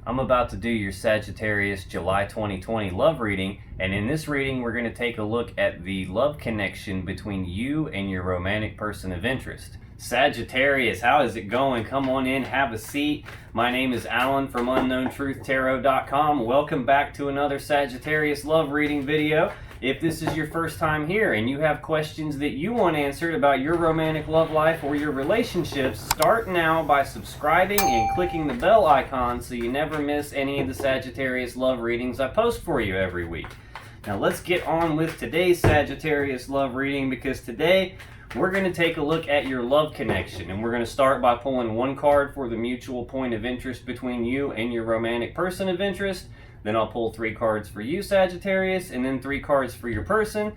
I'm about to do your Sagittarius July 2020 love reading, and in this reading we're going to take a look at the love connection between you and your romantic person of interest. Sagittarius, how is it going? Come on in, have a seat. My name is Alan from UnknownTruthTarot.com. Welcome back to another Sagittarius love reading video. If this is your first time here and you have questions that you want answered about your romantic love life or your relationships, start now by subscribing and clicking the bell icon so you never miss any of the Sagittarius love readings I post for you every week. Now let's get on with today's Sagittarius love reading, because today we're going to take a look at your love connection, and we're going to start by pulling one card for the mutual point of interest between you and your romantic person of interest. Then I'll pull 3 cards for you, Sagittarius, and then 3 cards for your person.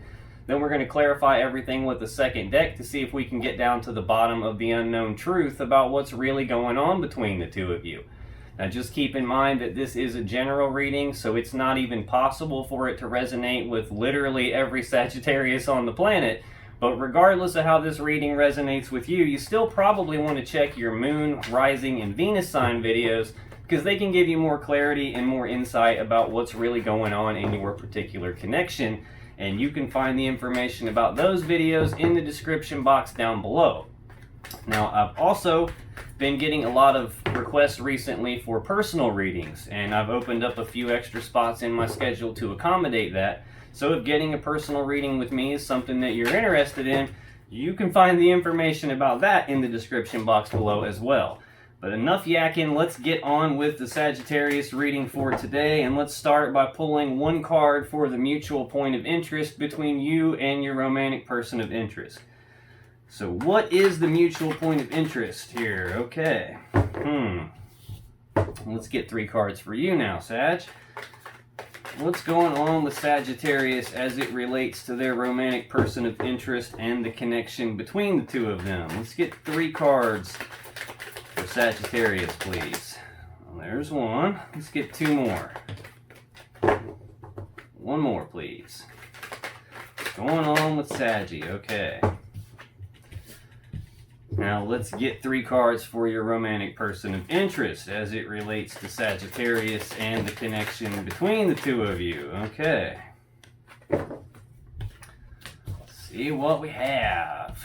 Then we're going to clarify everything with the second deck to see if we can get down to the bottom of the unknown truth about what's really going on between the two of you. Now just keep in mind that this is a general reading, so it's not even possible for it to resonate with literally every Sagittarius on the planet. But regardless of how this reading resonates with you, you still probably want to check your moon, rising, and Venus sign videos, because they can give you more clarity and more insight about what's really going on in your particular connection. And you can find the information about those videos in the description box down below. Now, I've also been getting a lot of requests recently for personal readings, and I've opened up a few extra spots in my schedule to accommodate that. So if getting a personal reading with me is something that you're interested in, you can find the information about that in the description box below as well. But enough yakking, let's get on with the Sagittarius reading for today, and let's start by pulling one card for the mutual point of interest between you and your romantic person of interest. So what is the mutual point of interest here? Okay. Let's get 3 cards for you now, Sag. What's going on with Sagittarius as it relates to their romantic person of interest and the connection between the two of them? Let's get 3 cards for Sagittarius, please. Well, there's one. Let's get 2 more. 1 more, please. What's going on with Saggy? Okay. Now let's get 3 cards for your romantic person of interest as it relates to Sagittarius and the connection between the two of you. Okay. Let's see what we have.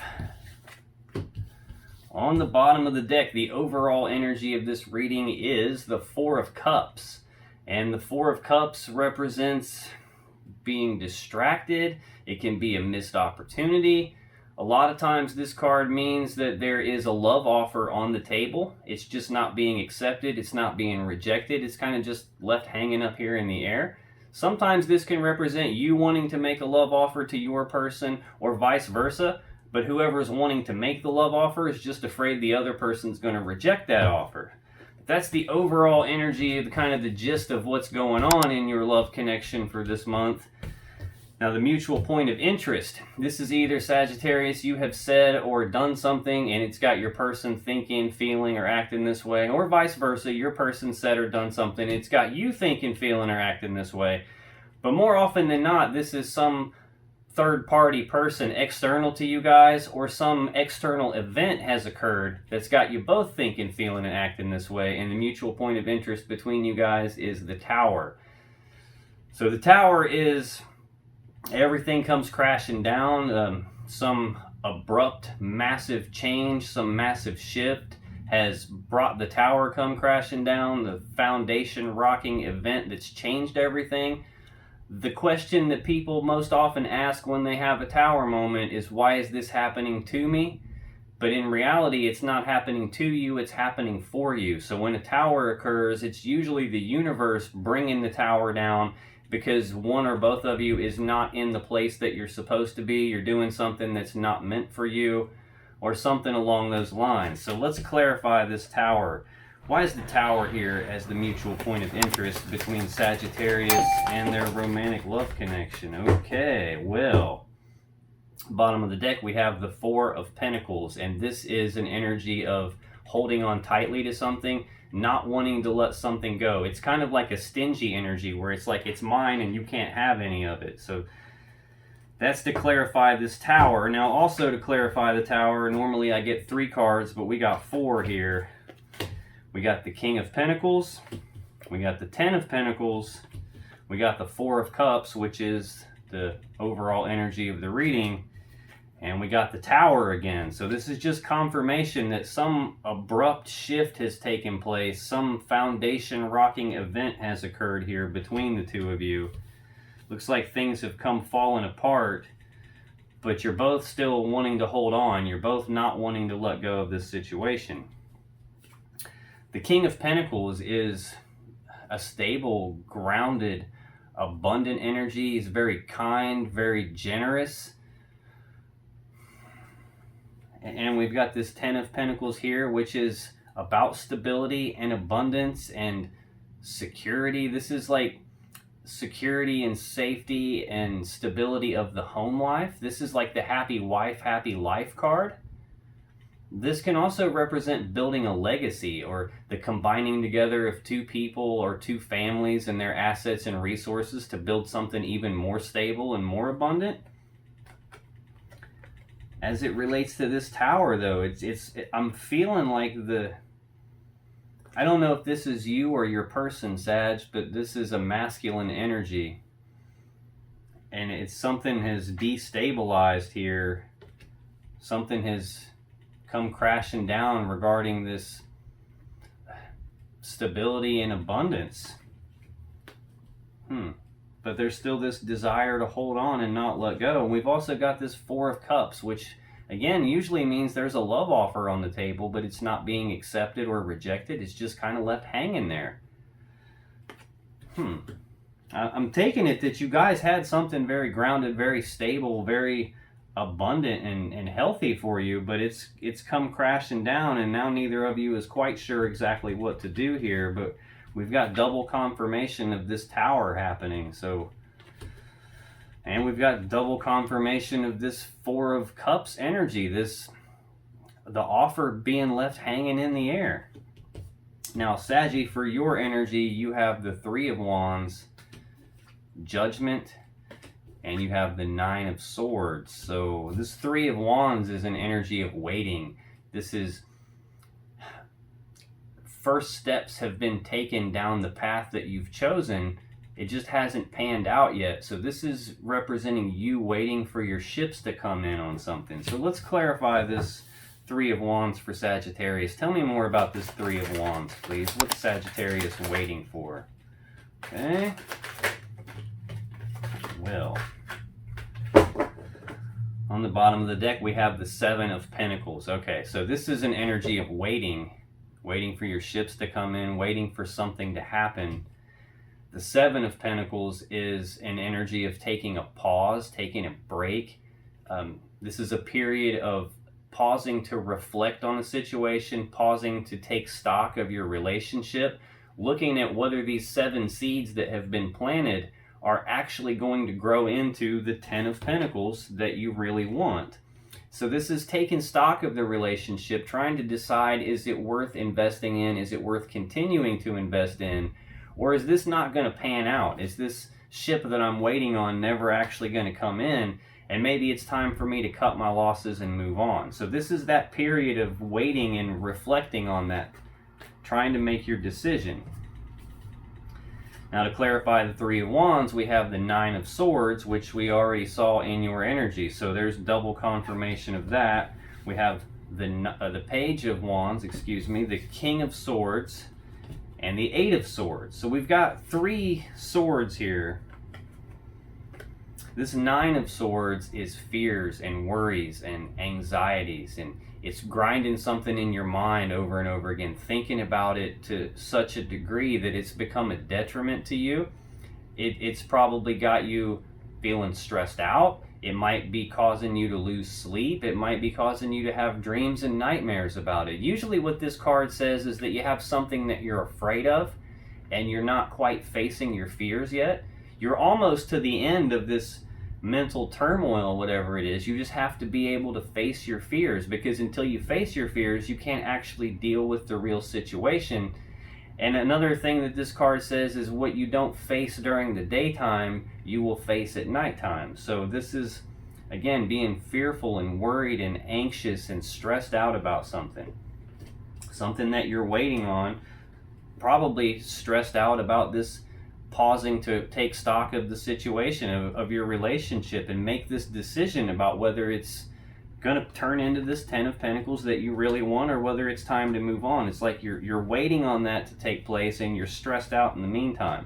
On the bottom of the deck, the overall energy of this reading is the 4 of Cups. And the 4 of Cups represents being distracted. It can be a missed opportunity. A lot of times this card means that there is a love offer on the table. It's just not being accepted. It's not being rejected. It's kind of just left hanging up here in the air. Sometimes this can represent you wanting to make a love offer to your person, or vice versa. But whoever's wanting to make the love offer is just afraid the other person's going to reject that offer. But that's the overall energy, kind of the gist of what's going on in your love connection for this month. Now, the mutual point of interest. This is either, Sagittarius, you have said or done something and it's got your person thinking, feeling, or acting this way, or vice versa, your person said or done something, it's got you thinking, feeling, or acting this way. But more often than not, this is some third-party person external to you guys, or some external event has occurred that's got you both thinking, feeling, and acting this way, and the mutual point of interest between you guys is the Tower. So the Tower is everything comes crashing down. Some abrupt, massive change, some massive shift has brought the Tower come crashing down, the foundation rocking event that's changed everything. The question that people most often ask when they have a Tower moment is, why is this happening to me? But in reality, it's not happening to you, it's happening for you. So when a Tower occurs, it's usually the universe bringing the Tower down, because one or both of you is not in the place that you're supposed to be. You're doing something that's not meant for you, or something along those lines. So let's clarify this Tower. Why is the Tower here as the mutual point of interest between Sagittarius and their romantic love connection? Okay, well, bottom of the deck we have the 4 of Pentacles, and this is an energy of holding on tightly to something, not wanting to let something go. It's kind of like a stingy energy where it's like it's mine and you can't have any of it. So that's to clarify this Tower. Now also to clarify the Tower, normally I get 3 cards, but we got 4 here. We got the King of Pentacles, We got the Ten of Pentacles. We got the Four of Cups, which is the overall energy of the reading. And we got the Tower again. So this is just confirmation that some abrupt shift has taken place. Some foundation rocking event has occurred here between the two of you. Looks like things have come falling apart, but you're both still wanting to hold on. You're both not wanting to let go of this situation. The King of Pentacles is a stable, grounded, abundant energy. He's very kind, very generous. And we've got this Ten of Pentacles here, which is about stability and abundance and security. This is like security and safety and stability of the home life. This is like the happy wife, happy life card. This can also represent building a legacy or the combining together of two people or two families and their assets and resources to build something even more stable and more abundant. As it relates to this Tower, though, I'm feeling like I don't know if this is you or your person, Sag, but this is a masculine energy. And it's something has destabilized here. Something has come crashing down regarding this stability and abundance. But there's still this desire to hold on and not let go. And we've also got this Four of Cups, which again usually means there's a love offer on the table, but it's not being accepted or rejected. It's just kind of left hanging there. I'm taking it that you guys had something very grounded, very stable, very abundant and healthy for you, but it's come crashing down, and now neither of you is quite sure exactly what to do here. But we've got double confirmation of this Tower happening. And we've got double confirmation of this Four of Cups energy, the offer being left hanging in the air. Now, Saggy, for your energy, you have the Three of Wands, Judgment, and you have the Nine of Swords. So this Three of Wands is an energy of waiting. This is first steps have been taken down the path that you've chosen. It just hasn't panned out yet. So this is representing you waiting for your ships to come in on something. So let's clarify this Three of Wands for Sagittarius. Tell me more about this Three of Wands, please. What's Sagittarius waiting for? Okay. Well, on the bottom of the deck, we have the Seven of Pentacles. Okay, so this is an energy of waiting for your ships to come in, waiting for something to happen. The Seven of Pentacles is an energy of taking a pause, taking a break. This is a period of pausing to reflect on a situation, pausing to take stock of your relationship, looking at whether these 7 seeds that have been planted are actually going to grow into the Ten of Pentacles that you really want. So this is taking stock of the relationship, trying to decide, is it worth investing in? Is it worth continuing to invest in? Or is this not going to pan out? Is this ship that I'm waiting on never actually going to come in? And maybe it's time for me to cut my losses and move on. So this is that period of waiting and reflecting on that, trying to make your decision. Now, to clarify the Three of Wands, we have the Nine of Swords, which we already saw in your energy. So there's double confirmation of that. We have the Page of Wands, the King of Swords, and the Eight of Swords. So we've got 3 swords here. This Nine of Swords is fears and worries and anxieties, and it's grinding something in your mind over and over again, thinking about it to such a degree that it's become a detriment to you. It's probably got you feeling stressed out. It might be causing you to lose sleep. It might be causing you to have dreams and nightmares about it. Usually what this card says is that you have something that you're afraid of and you're not quite facing your fears yet. You're almost to the end of this mental turmoil, whatever it is. You just have to be able to face your fears, because until you face your fears, you can't actually deal with the real situation. And another thing that this card says is what you don't face during the daytime, you will face at nighttime. So this is, again, being fearful and worried and anxious and stressed out about something that you're waiting on probably stressed out about this, pausing to take stock of the situation of your relationship and make this decision about whether it's going to turn into this 10 of Pentacles that you really want, or whether it's time to move on. It's like you're waiting on that to take place, and you're stressed out in the meantime.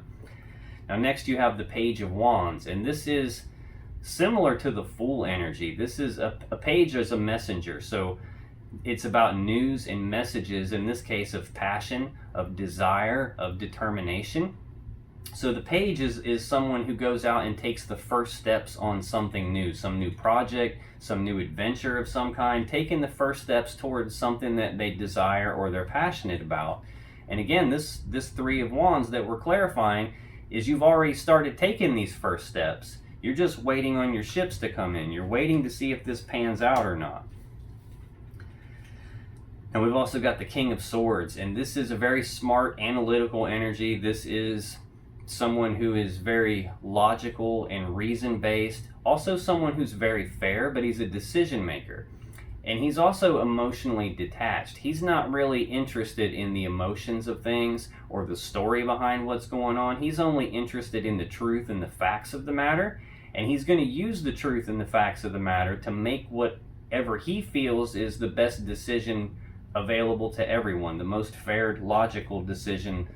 Now next you have the Page of Wands, and this is similar to the Fool energy. This is a page as a messenger, so it's about news and messages, in this case of passion, of desire, of determination. So the page is someone who goes out and takes the first steps on something new, some new project, some new adventure of some kind, taking the first steps towards something that they desire or they're passionate about. And again, this Three of Wands that we're clarifying is you've already started taking these first steps. You're just waiting on your ships to come in. You're waiting to see if this pans out or not. And we've also got the King of Swords, and this is a very smart, analytical energy. This is someone who is very logical and reason-based. Also someone who's very fair, but he's a decision maker. And he's also emotionally detached. He's not really interested in the emotions of things or the story behind what's going on. He's only interested in the truth and the facts of the matter. And he's going to use the truth and the facts of the matter to make whatever he feels is the best decision available to everyone, the most fair, logical decision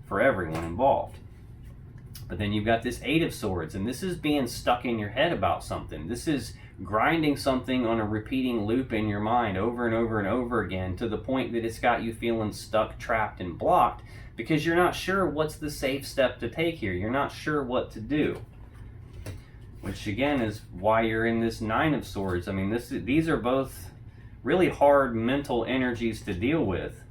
for everyone involved. But then you've got this Eight of Swords, and this is being stuck in your head about something. This is grinding something on a repeating loop in your mind over and over and over again, to the point that it's got you feeling stuck, trapped, and blocked, because you're not sure what's the safe step to take here. You're not sure what to do. Which again is why you're in this Nine of Swords. I mean, these are both really hard mental energies to deal with.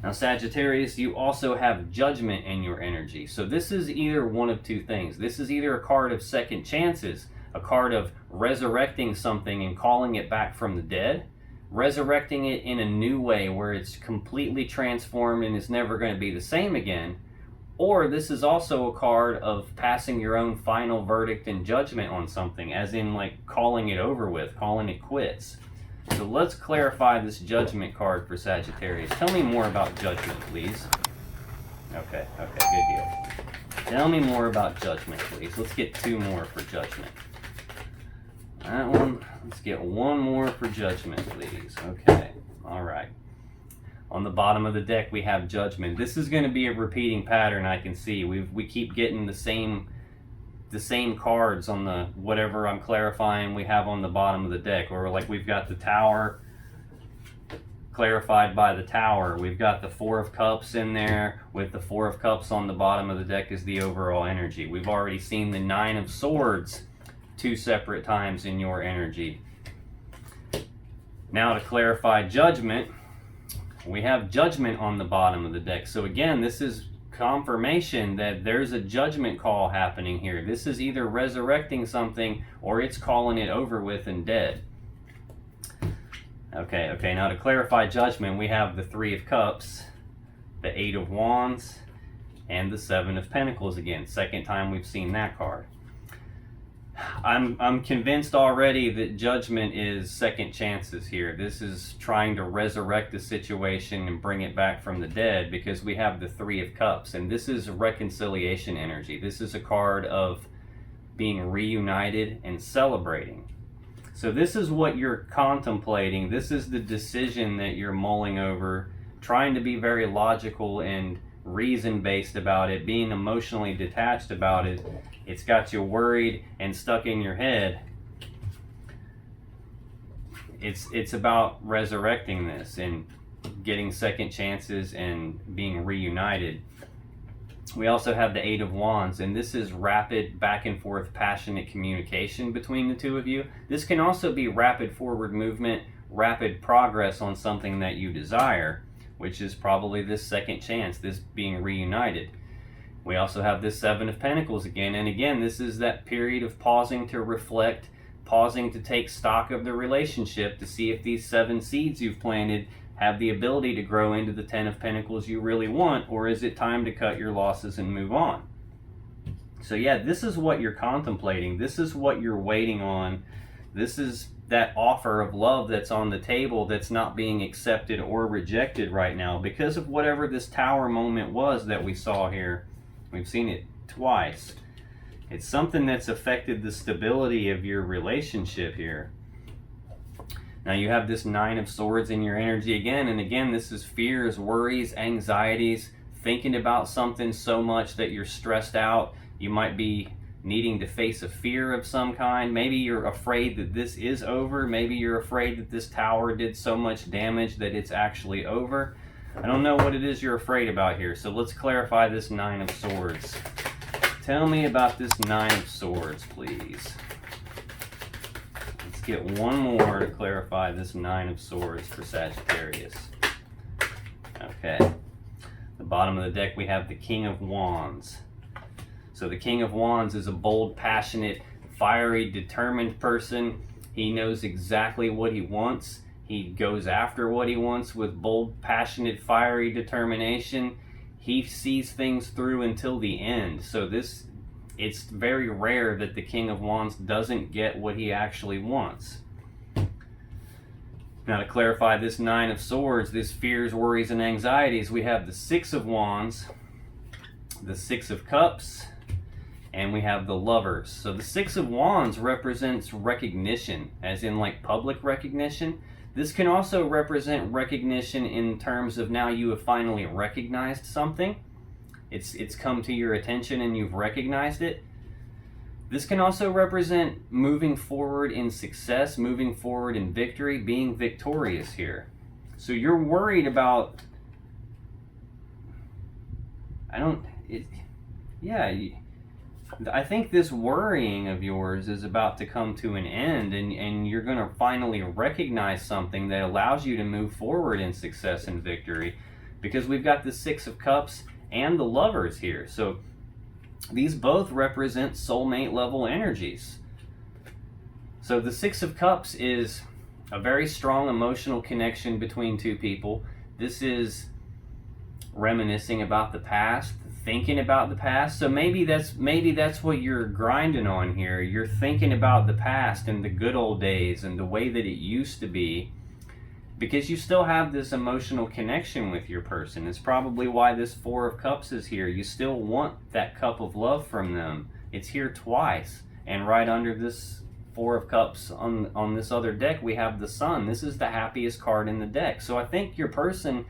Now Sagittarius, you also have Judgment in your energy. So this is either one of two things. This is either a card of second chances, a card of resurrecting something and calling it back from the dead, resurrecting it in a new way where it's completely transformed and is never going to be the same again. Or this is also a card of passing your own final verdict and judgment on something, as in like calling it over with, calling it quits. So let's clarify this Judgment card for Sagittarius. Tell me more about Judgment, please. Okay, good deal. Tell me more about Judgment, please. Let's get two more for Judgment. That one, let's get one more for Judgment, please. Okay, all right. On the bottom of the deck, we have Judgment. This is going to be a repeating pattern, I can see. We keep getting the same cards on the whatever I'm clarifying we have on the bottom of the deck. Or like we've got the Tower clarified by the Tower. We've got the Four of Cups in there, with the Four of Cups on the bottom of the deck is the overall energy. We've already seen the Nine of Swords 2 separate times in your energy. Now to clarify Judgment, we have Judgment on the bottom of the deck. So again, this is confirmation that there's a judgment call happening here. This is either resurrecting something or it's calling it over with and dead. Okay, now to clarify Judgment, we have the Three of Cups, the Eight of Wands, and the Seven of Pentacles again. Second time we've seen that card. I'm convinced already that Judgment is second chances here. This is trying to resurrect the situation and bring it back from the dead, because we have the Three of Cups, and this is reconciliation energy. This is a card of being reunited and celebrating. So this is what you're contemplating. This is the decision that you're mulling over, trying to be very logical and reason-based about it, being emotionally detached about it. It's got you worried and stuck in your head. It's about resurrecting this and getting second chances and being reunited. We also have the Eight of Wands, and this is rapid back and forth passionate communication between the two of you. This can also be rapid forward movement, rapid progress on something that you desire, which is probably this second chance, this being reunited. We also have this Seven of Pentacles again, and again, this is that period of pausing to reflect, pausing to take stock of the relationship to see if these 7 seeds you've planted have the ability to grow into the 10 of Pentacles you really want, or is it time to cut your losses and move on? So yeah, this is what you're contemplating. This is what you're waiting on. This is that offer of love that's on the table that's not being accepted or rejected right now because of whatever this Tower moment was that we saw here. We've seen it twice. It's something that's affected the stability of your relationship here. Now you have this Nine of Swords in your energy again, and again, this is fears, worries, anxieties, thinking about something so much that you're stressed out. You might be needing to face a fear of some kind. Maybe you're afraid that this is over. Maybe you're afraid that this tower did so much damage that it's actually over. I don't know what it is you're afraid about here, so let's clarify this Nine of Swords. Tell me about this Nine of Swords, please. Let's get one more to clarify this Nine of Swords for Sagittarius. Okay. The bottom of the deck, we have the King of Wands. So the King of Wands is a bold, passionate, fiery, determined person. He knows exactly what he wants. He goes after what he wants with bold, passionate, fiery determination. He sees things through until the end. So it's very rare that the King of Wands doesn't get what he actually wants. Now to clarify this Nine of Swords, this fears, worries, and anxieties, we have the Six of Wands, the Six of Cups, and we have the Lovers. So the Six of Wands represents recognition, as in like public recognition. This can also represent recognition in terms of now you have finally recognized something. It's come to your attention and you've recognized it. This can also represent moving forward in success, moving forward in victory, being victorious here. So you're worried about, I think this worrying of yours is about to come to an end, and you're going to finally recognize something that allows you to move forward in success and victory, because we've got the Six of Cups and the Lovers here. So these both represent soulmate level energies. So the Six of Cups is a very strong emotional connection between two people. This is reminiscing about the past, thinking about the past. So maybe that's what you're grinding on here. You're thinking about the past and the good old days and the way that it used to be, because you still have this emotional connection with your person. It's probably why this Four of Cups is here. You still want that cup of love from them. It's here twice. And right under this Four of Cups on this other deck, we have the Sun. This is the happiest card in the deck. So I think your person,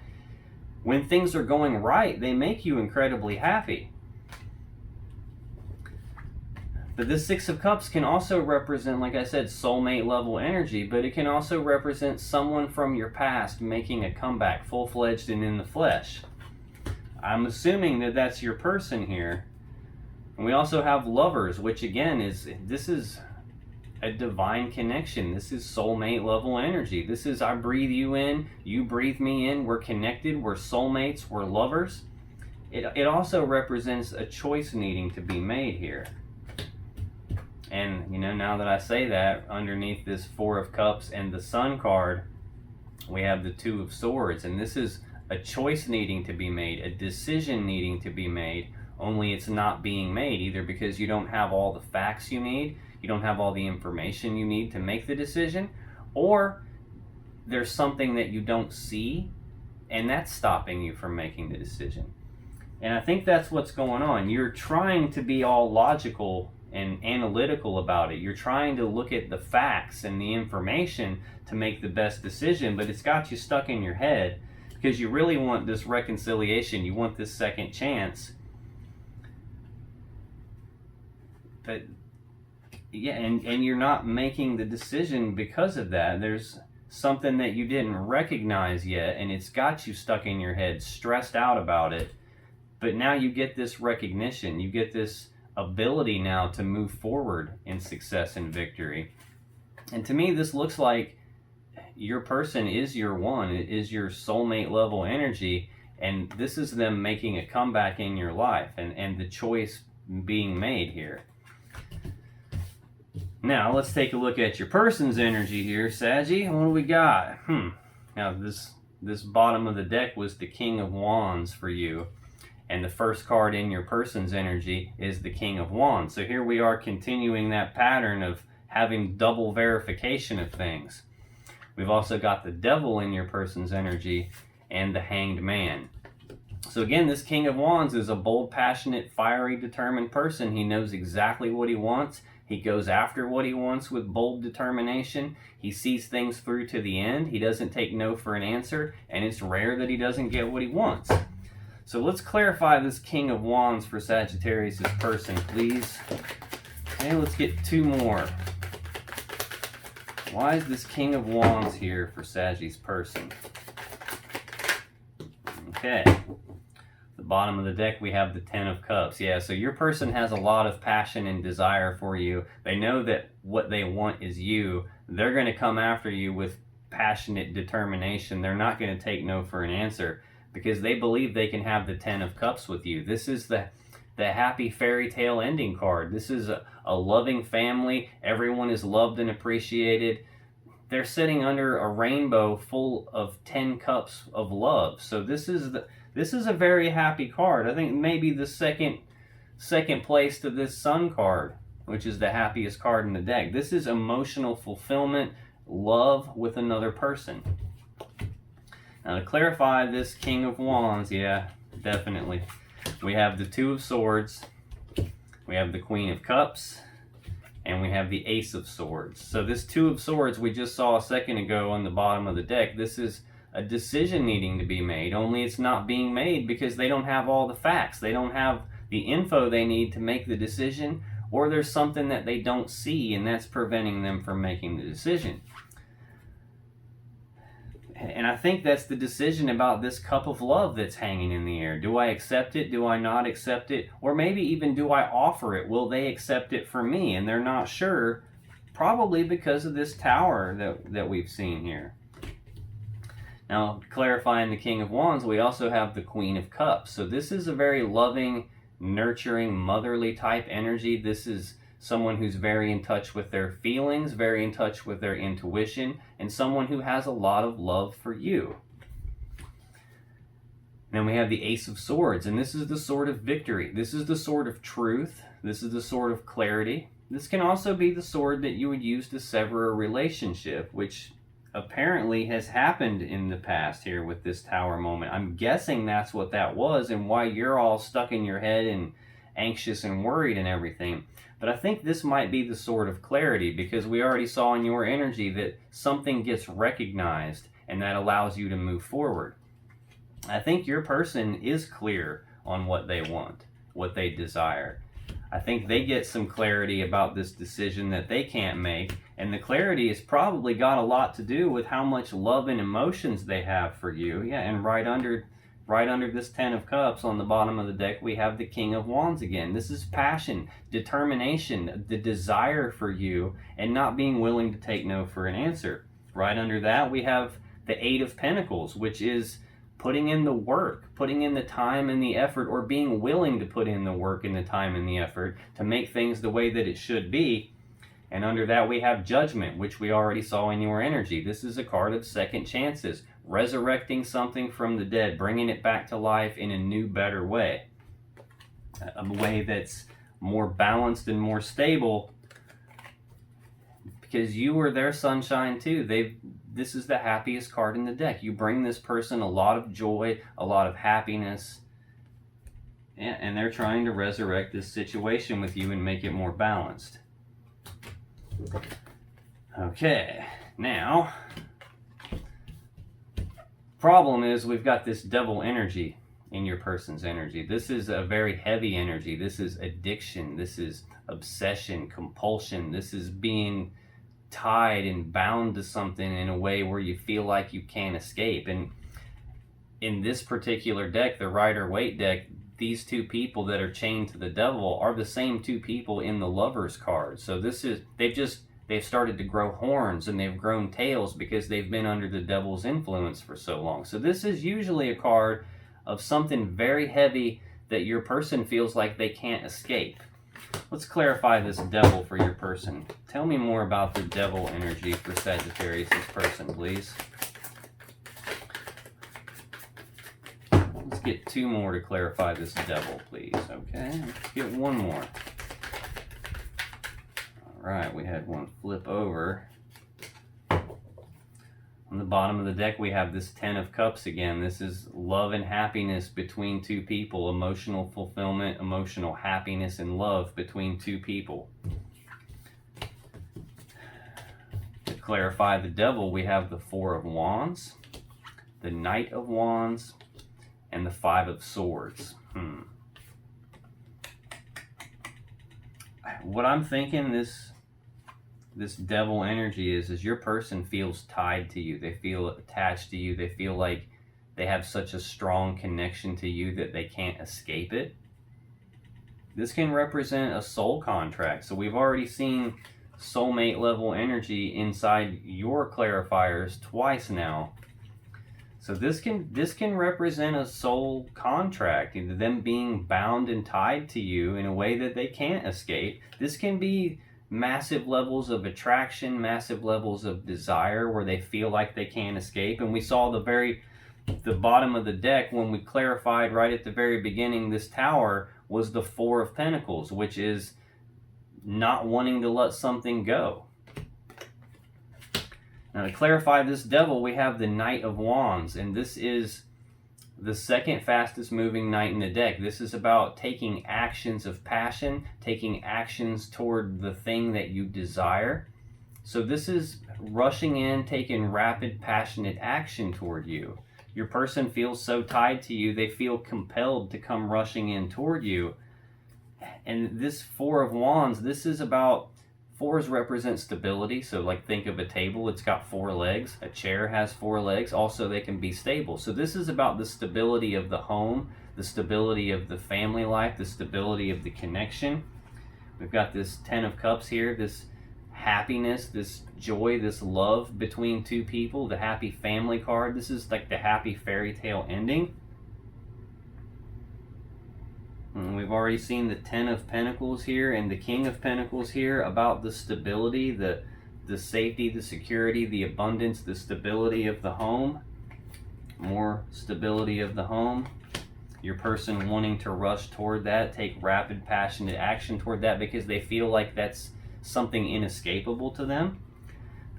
when things are going right, they make you incredibly happy. But this Six of Cups can also represent, like I said, soulmate level energy, but it can also represent someone from your past making a comeback, full-fledged and in the flesh. I'm assuming that that's your person here. And we also have Lovers, which again this is a divine connection. This is soulmate level energy. This is I breathe you in, you breathe me in, we're connected, we're soulmates, we're lovers. It also represents a choice needing to be made here. And now that I say that, underneath this Four of Cups and the Sun card, we have the Two of Swords, and this is a choice needing to be made, a decision needing to be made, only it's not being made, either because you don't have all the facts you need, you don't have all the information you need to make the decision, or there's something that you don't see, and that's stopping you from making the decision. And I think that's what's going on. You're trying to be all logical and analytical about it. You're trying to look at the facts and the information to make the best decision, but it's got you stuck in your head because you really want this reconciliation. You want this second chance. But yeah, and you're not making the decision because of that. There's something that you didn't recognize yet, and it's got you stuck in your head, stressed out about it. But now you get this recognition. You get this ability now to move forward in success and victory. And to me, this looks like your person is your one. It is your soulmate level energy, and this is them making a comeback in your life, and the choice being made here. Now let's take a look at your person's energy here, Saggy. What do we got? Now this bottom of the deck was the King of Wands for you. And the first card in your person's energy is the King of Wands. So here we are continuing that pattern of having double verification of things. We've also got the Devil in your person's energy and the Hanged Man. So again, this King of Wands is a bold, passionate, fiery, determined person. He knows exactly what he wants. He goes after what he wants with bold determination. He sees things through to the end. He doesn't take no for an answer, and it's rare that he doesn't get what he wants. So let's clarify this King of Wands for Sagittarius' person, please. Okay, let's get two more. Why is this King of Wands here for Sagittarius' person? Okay. The bottom of the deck, we have the Ten of Cups. Yeah, so your person has a lot of passion and desire for you. They know that what they want is you. They're going to come after you with passionate determination. They're not going to take no for an answer because they believe they can have the Ten of Cups with you. This is the happy fairy tale ending card. This is a loving family. Everyone is loved and appreciated. They're sitting under a rainbow full of 10 cups of love. So this is a very happy card. I think maybe the second place to this Sun card, which is the happiest card in the deck. This is emotional fulfillment, love with another person. Now to clarify this King of Wands, yeah, definitely. We have the Two of Swords, we have the Queen of Cups, and we have the Ace of Swords. So this Two of Swords we just saw a second ago on the bottom of the deck. This is a decision needing to be made, only it's not being made because they don't have all the facts. They don't have the info they need to make the decision, or there's something that they don't see and that's preventing them from making the decision. And I think that's the decision about this cup of love that's hanging in the air. Do I accept it? Do I not accept it? Or maybe even do I offer it? Will they accept it for me? And they're not sure, probably because of this Tower that we've seen here. Now, clarifying the King of Wands, we also have the Queen of Cups. So this is a very loving, nurturing, motherly type energy. This is someone who's very in touch with their feelings, very in touch with their intuition, and someone who has a lot of love for you. Then we have the Ace of Swords, and this is the sword of victory. This is the sword of truth. This is the sword of clarity. This can also be the sword that you would use to sever a relationship, which apparently has happened in the past here with this Tower moment. I'm guessing that's what that was and why you're all stuck in your head and anxious and worried and everything. But I think this might be the sword of clarity because we already saw in your energy that something gets recognized and that allows you to move forward. I think your person is clear on what they want, what they desire. I think they get some clarity about this decision that they can't make, and the clarity has probably got a lot to do with how much love and emotions they have for you. Yeah, and right under this Ten of Cups on the bottom of the deck, we have the King of Wands again. This is passion, determination, the desire for you, and not being willing to take no for an answer. Right under that, we have the Eight of Pentacles, which is putting in the work, putting in the time and the effort, or being willing to put in the work and the time and the effort to make things the way that it should be. And under that, we have Judgment, which we already saw in your energy. This is a card of second chances, resurrecting something from the dead, bringing it back to life in a new, better way. A way that's more balanced and more stable, because you were their sunshine too. This is the happiest card in the deck. You bring this person a lot of joy, a lot of happiness, and they're trying to resurrect this situation with you and make it more balanced. Okay, now, problem is we've got this Devil energy in your person's energy. This is a very heavy energy. This is addiction. This is obsession, compulsion. This is being tied and bound to something in a way where you feel like you can't escape. And in this particular deck, the Rider-Waite deck, these two people that are chained to the Devil are the same two people in the Lovers card. So this is, they've started to grow horns and they've grown tails because they've been under the Devil's influence for so long. So this is usually a card of something very heavy that your person feels like they can't escape. Let's clarify this Devil for your person. Tell me more about the Devil energy for Sagittarius' person, please. Let's get two more to clarify this Devil, please. Okay, let's get one more. All right, we had one flip over. On the bottom of the deck, we have this Ten of Cups again. This is love and happiness between two people, emotional fulfillment, emotional happiness and love between two people. To clarify the Devil, we have the Four of Wands, the Knight of Wands, and the Five of Swords. What I'm thinking this Devil energy is your person feels tied to you. They feel attached to you. They feel like they have such a strong connection to you that they can't escape it. This can represent a soul contract. So we've already seen soulmate level energy inside your clarifiers twice now. So this can represent a soul contract, either them being bound and tied to you in a way that they can't escape. This can be massive levels of attraction, massive levels of desire where they feel like they can't escape. And we saw the bottom of the deck when we clarified right at the very beginning, this Tower was the Four of Pentacles, which is not wanting to let something go. Now to clarify this Devil, we have the Knight of Wands, and this is the second fastest moving knight in the deck. This is about taking actions of passion, taking actions toward the thing that you desire. So this is rushing in, taking rapid, passionate action toward you. Your person feels so tied to you, they feel compelled to come rushing in toward you. And this Four of Wands, this is about, fours represent stability. So like think of a table, it's got four legs. A chair has four legs. Also, they can be stable. So this is about the stability of the home, the stability of the family life, the stability of the connection. We've got this Ten of Cups here, this happiness, this joy, this love between two people, the happy family card. This is like the happy fairy tale ending. And we've already seen the Ten of Pentacles here and the King of Pentacles here, about the stability, the safety, the security, the abundance, the stability of the home. More stability of the home. Your person wanting to rush toward that, take rapid, passionate action toward that because they feel like that's something inescapable to them.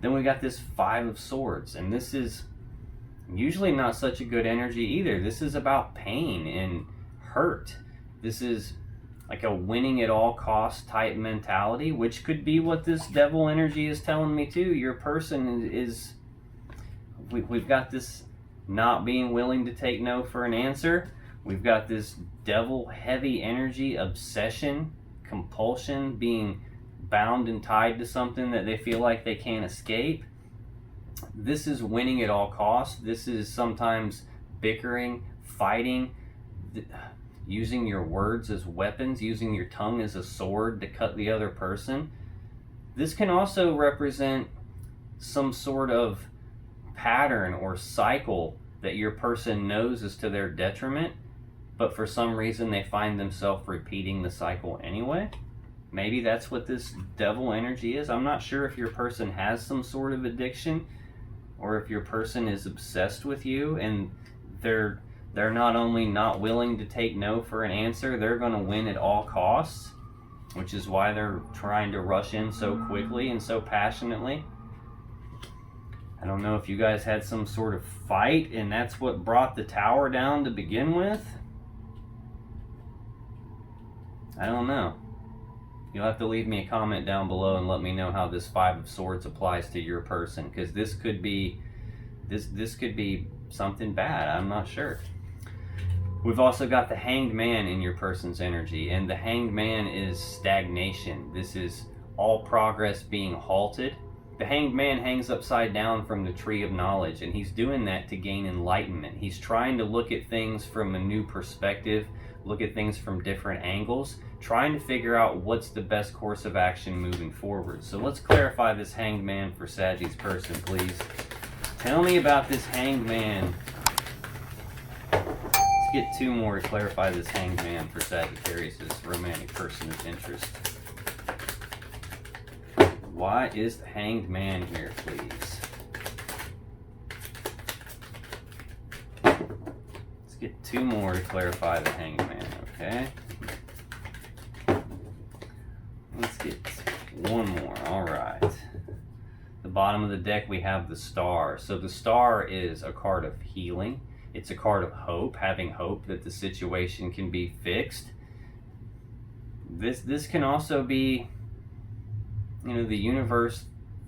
Then we got this Five of Swords, and this is usually not such a good energy either. This is about pain and hurt. This is like a winning at all costs type mentality, which could be what this Devil energy is telling me too. Your person is, we've got this not being willing to take no for an answer. We've got this Devil heavy energy, obsession, compulsion, being bound and tied to something that they feel like they can't escape. This is winning at all costs. This is sometimes bickering, fighting, using your words as weapons, using your tongue as a sword to cut the other person. This can also represent some sort of pattern or cycle that your person knows is to their detriment, but for some reason they find themselves repeating the cycle anyway. Maybe that's what this Devil energy is. I'm not sure if your person has some sort of addiction or if your person is obsessed with you and they're not only not willing to take no for an answer, they're going to win at all costs, which is why they're trying to rush in so quickly and so passionately. I don't know if you guys had some sort of fight and that's what brought the Tower down to begin with. I don't know. You'll have to leave me a comment down below and let me know how this Five of Swords applies to your person, because this could be something bad. I'm not sure. We've also got the Hanged Man in your person's energy, and the Hanged Man is stagnation. This is all progress being halted. The Hanged Man hangs upside down from the Tree of Knowledge, and he's doing that to gain enlightenment. He's trying to look at things from a new perspective, look at things from different angles, trying to figure out what's the best course of action moving forward. So let's clarify this Hanged Man for Sagi's person, please. Tell me about this Hanged Man. Let's get two more to clarify this Hanged Man for Sagittarius' romantic person of interest. Why is the Hanged Man here, please? Let's get two more to clarify the Hanged Man, okay? Let's get One more. All right. The bottom of the deck, we have the Star. So the Star is a card of healing. It's a card of hope, having hope that the situation can be fixed. This can also be, you know, the universe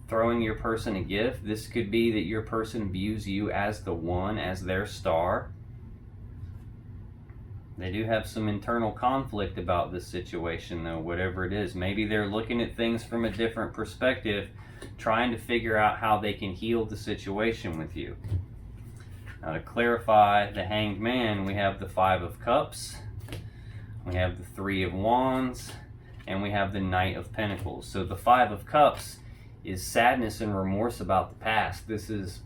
throwing your person a gift. This could be that your person views you as the one, as their star. They do have some internal conflict about this situation, though, whatever it is. Maybe they're looking at things from a different perspective, trying to figure out how they can heal the situation with you. Now, to clarify the Hanged Man, we have the Five of Cups, we have the Three of Wands, and we have the Knight of Pentacles. So the Five of Cups is sadness and remorse about the past. This is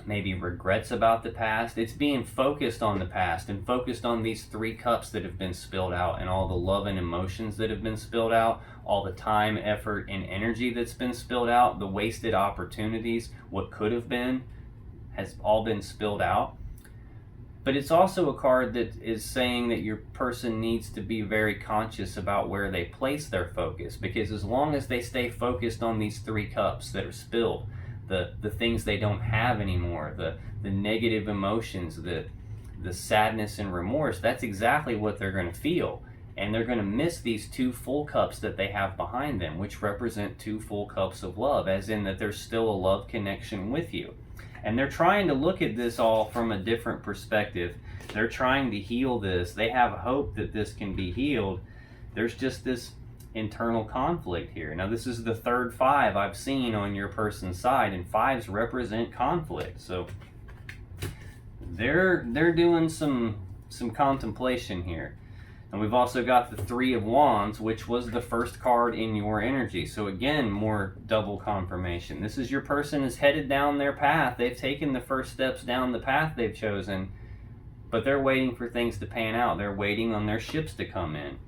maybe regrets about the past. It's being focused on the past and focused on these three cups that have been spilled out, and all the love and emotions that have been spilled out, all the time, effort, and energy that's been spilled out, the wasted opportunities, what could have been, has all been spilled out. But it's also a card that is saying that your person needs to be very conscious about where they place their focus, because as long as they stay focused on these three cups that are spilled, the things they don't have anymore, the negative emotions, the sadness and remorse, that's exactly what they're going to feel. And they're going to miss these two full cups that they have behind them, which represent two full cups of love, as in that there's still a love connection with you. And they're trying to look at this all from a different perspective. They're trying to heal this. They have hope that this can be healed. There's just this internal conflict here. Now, this is the third five I've seen on your person's side, and fives represent conflict. So they're doing some contemplation here. And we've also got the Three of Wands, which was the first card in your energy. So again, more double confirmation. This is your person is headed down their path. They've taken the first steps down the path they've chosen, but they're waiting for things to pan out. They're waiting on their ships to come in.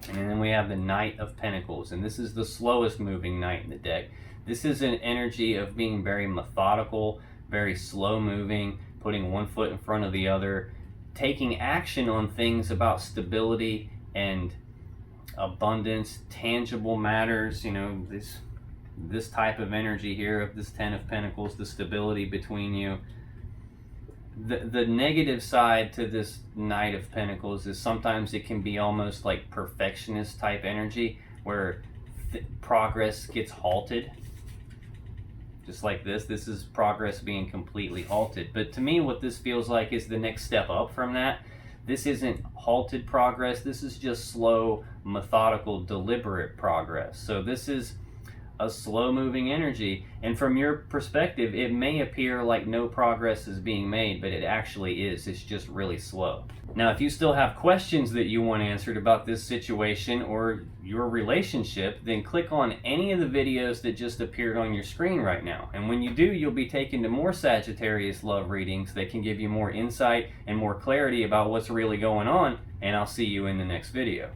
And then we have the Knight of Pentacles, and this is the slowest moving knight in the deck. This is an energy of being very methodical, very slow moving, putting one foot in front of the other, taking action on things about stability and abundance, tangible matters. You know, this type of energy here of this Ten of Pentacles, the stability between you. The negative side to this Knight of Pentacles is sometimes it can be almost like perfectionist type energy, where progress gets halted. Just like this is progress being completely halted. But to me, what this feels like is the next step up from that. This isn't halted progress. This is just slow, methodical, deliberate progress. So this is a slow-moving energy. And from your perspective, it may appear like no progress is being made, but it actually is. It's just really slow. Now, if you still have questions that you want answered about this situation or your relationship, then click on any of the videos that just appeared on your screen right now. And when you do, you'll be taken to more Sagittarius love readings that can give you more insight and more clarity about what's really going on. And I'll see you in the next video.